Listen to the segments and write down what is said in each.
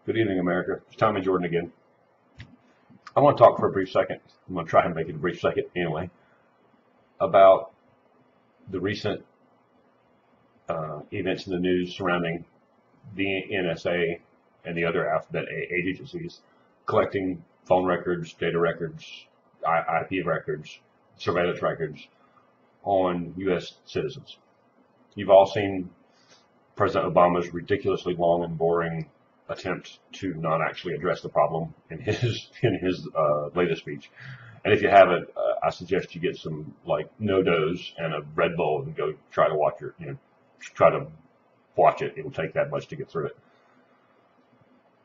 Good evening, America. It's Tommy Jordan again. I want to talk for a brief second. I'm going to try and make it a brief second anyway, about the recent events in the news surrounding the NSA and the other alphabet agencies collecting phone records, data records, IP records, surveillance records on U.S. citizens. You've all seen President Obama's ridiculously long and boring attempt to not actually address the problem in his latest speech. And if you haven't, I suggest you get some like no-dos and a Red Bull and go try to watch try to watch it. It'll take that much to get through it.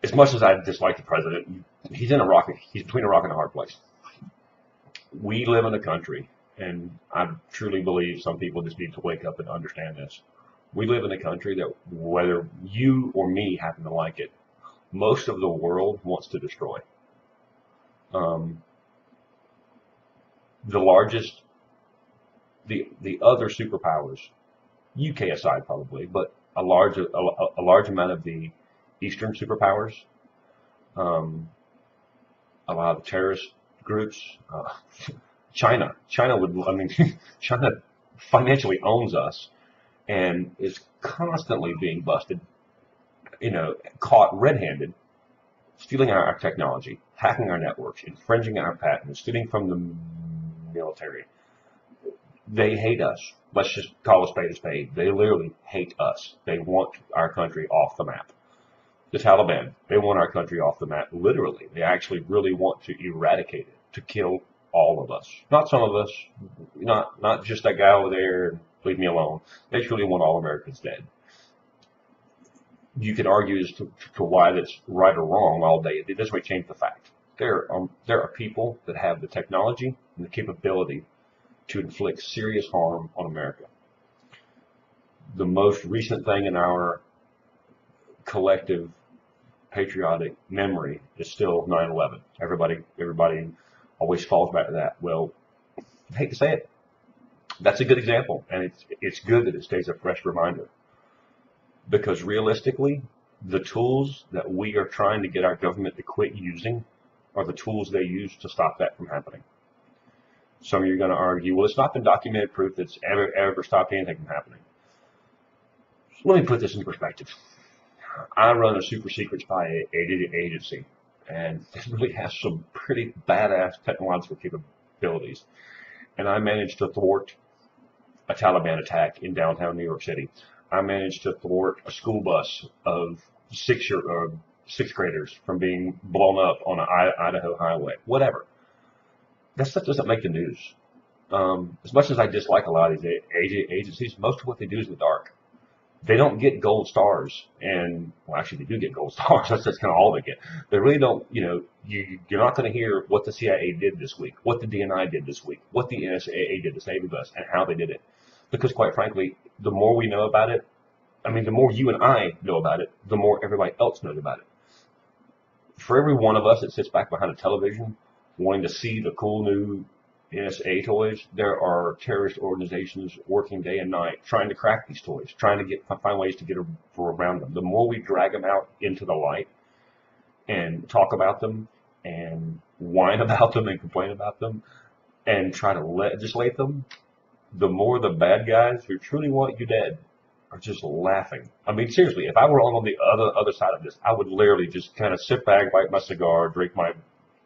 As much as I dislike the president, he's between a rock and a hard place. We live in a country, and I truly believe some people just need to wake up and understand this. We live in a country that, whether you or me happen to like it, most of the world wants to destroy. The other superpowers, UK aside probably, but a large amount of the Eastern superpowers, a lot of the terrorist groups, China China financially owns us and is constantly being busted, caught red-handed, stealing our technology, hacking our networks, infringing our patents, stealing from the military. They hate us. Let's just call a spade a spade. They literally hate us. They want our country off the map. The Taliban, they want our country off the map, literally. They actually really want to eradicate it, to kill all of us. Not some of us, not just that guy over there, leave me alone. They truly want all Americans dead. You could argue as to why that's right or wrong all day. It doesn't really change the fact. There are people that have the technology and the capability to inflict serious harm on America. The most recent thing in our collective patriotic memory is still 9/11. Everybody always falls back to that. Well, I hate to say it, that's a good example, and it's good that it stays a fresh reminder, because realistically, the tools that we are trying to get our government to quit using are the tools they use to stop that from happening. Some of you are going to argue, well, it's not been documented proof that's ever stopped anything from happening. So let me put this in perspective. I run a super secret spy agency, and it really has some pretty badass technological capabilities. And I managed to thwart a Taliban attack in downtown New York City. I managed to thwart a school bus of sixth graders from being blown up on an Idaho highway. Whatever. That stuff doesn't make the news. As much as I dislike a lot of these agencies, most of what they do is in the dark. They don't get gold stars, and well, actually, they do get gold stars. That's kind of all they get. They really don't. You're not going to hear what the CIA did this week, what the DNI did this week, what the NSA did to save us, and how they did it. Because quite frankly, the more we know about it, the more you and I know about it, the more everybody else knows about it. For every one of us that sits back behind a television wanting to see the cool new NSA toys, there are terrorist organizations working day and night trying to crack these toys, trying to find ways to get around them. The more we drag them out into the light and talk about them and whine about them and complain about them and try to legislate them, the more the bad guys who truly want you dead are just laughing. Seriously, if I were on the other side of this, I would literally just kind of sit back, light my cigar, drink my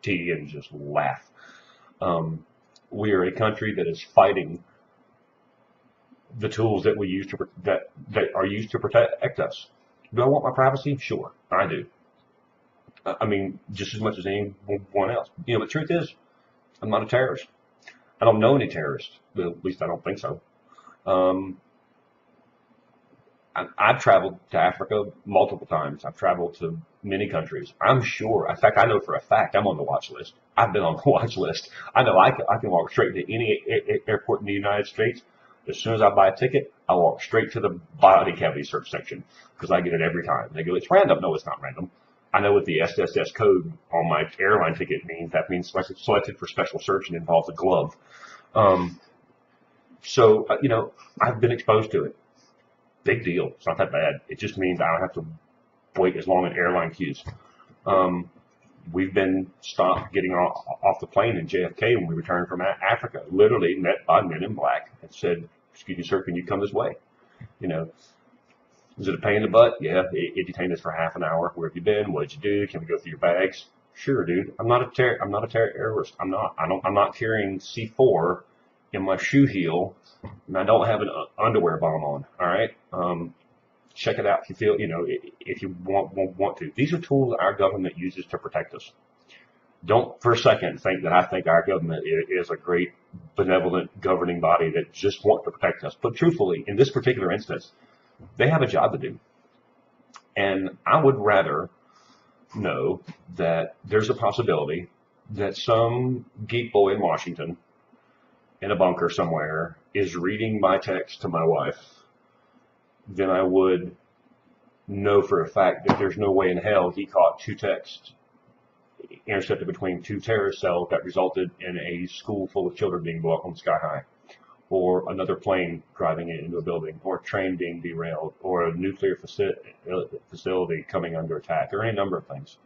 tea, and just laugh. We are a country that is fighting the tools that we use that are used to protect us. Do I want my privacy? Sure, I do. Just as much as anyone else. But the truth is, I'm not a terrorist. I don't know any terrorists. Well, at least I don't think so. I've traveled to Africa multiple times. I've traveled to many countries. I'm sure, in fact, I know for a fact I'm on the watch list. I've been on the watch list. I know I can walk straight to any airport in the United States. As soon as I buy a ticket, I walk straight to the body cavity search section because I get it every time. They go, it's random. No, it's not random. I know what the SSS code on my airline ticket means. That means selected for special search and involves a glove. I've been exposed to it. Big deal. It's not that bad. It just means I don't have to wait as long in airline queues. We've been stopped getting off the plane in JFK when we returned from Africa. Literally met by men in black and said, "Excuse me, sir, can you come this way?" You know, is it a pain in the butt? Yeah. It detained us for half an hour. Where have you been? What did you do? Can we go through your bags? Sure, dude. I'm not a terrorist. I'm not carrying C4 in my shoe heel, and I don't have an underwear bomb on. All right. Check it out if you feel, if you want to. These are tools our government uses to protect us. Don't for a second think that I think our government is a great benevolent governing body that just wants to protect us. But truthfully, in this particular instance, they have a job to do. And I would rather know that there's a possibility that some geek boy in Washington in a bunker somewhere is reading my text to my wife than I would know for a fact that there's no way in hell he caught two texts intercepted between two terrorist cells that resulted in a school full of children being blown up sky high, or another plane driving into a building, or a train being derailed, or a nuclear facility coming under attack, or any number of things.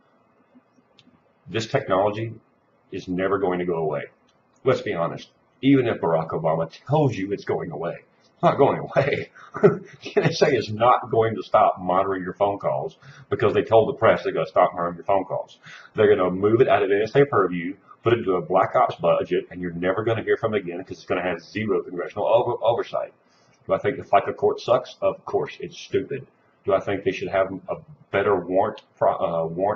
This technology is never going to go away. Let's be honest. Even if Barack Obama tells you it's going away, it's not going away. The NSA is not going to stop monitoring your phone calls because they told the press they're going to stop monitoring your phone calls. They're going to move it out of NSA purview, put it into a black ops budget, and you're never going to hear from it again because it's going to have zero congressional oversight. Do I think the FICA court sucks? Of course, it's stupid. Do I think they should have a better warrant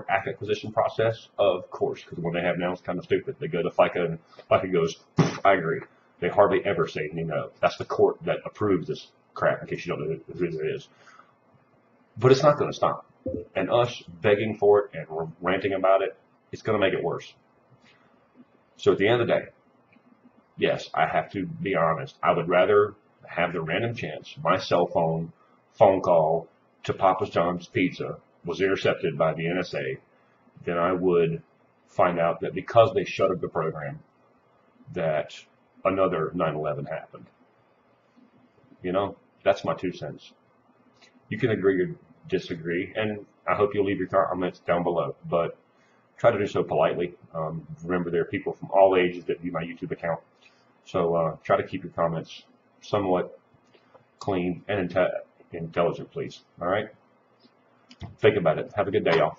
acquisition process? Of course, because the one they have now is kind of stupid. They go to FICA and FICA goes, I agree. They hardly ever say anything no. That's the court that approves this crap, in case you don't know who it is. But it's not going to stop. And us begging for it and ranting about it, it's going to make it worse. So at the end of the day, yes, I have to be honest. I would rather have the random chance my cell phone call to Papa John's Pizza was intercepted by the NSA than I would find out that because they shuttered the program, that another 9/11 happened. That's my 2 cents. You can agree or disagree, and I hope you'll leave your comments down below, but try to do so politely. Remember, there are people from all ages that view my YouTube account, so try to keep your comments somewhat clean and intelligent, please. All right? Think about it. Have a good day, y'all.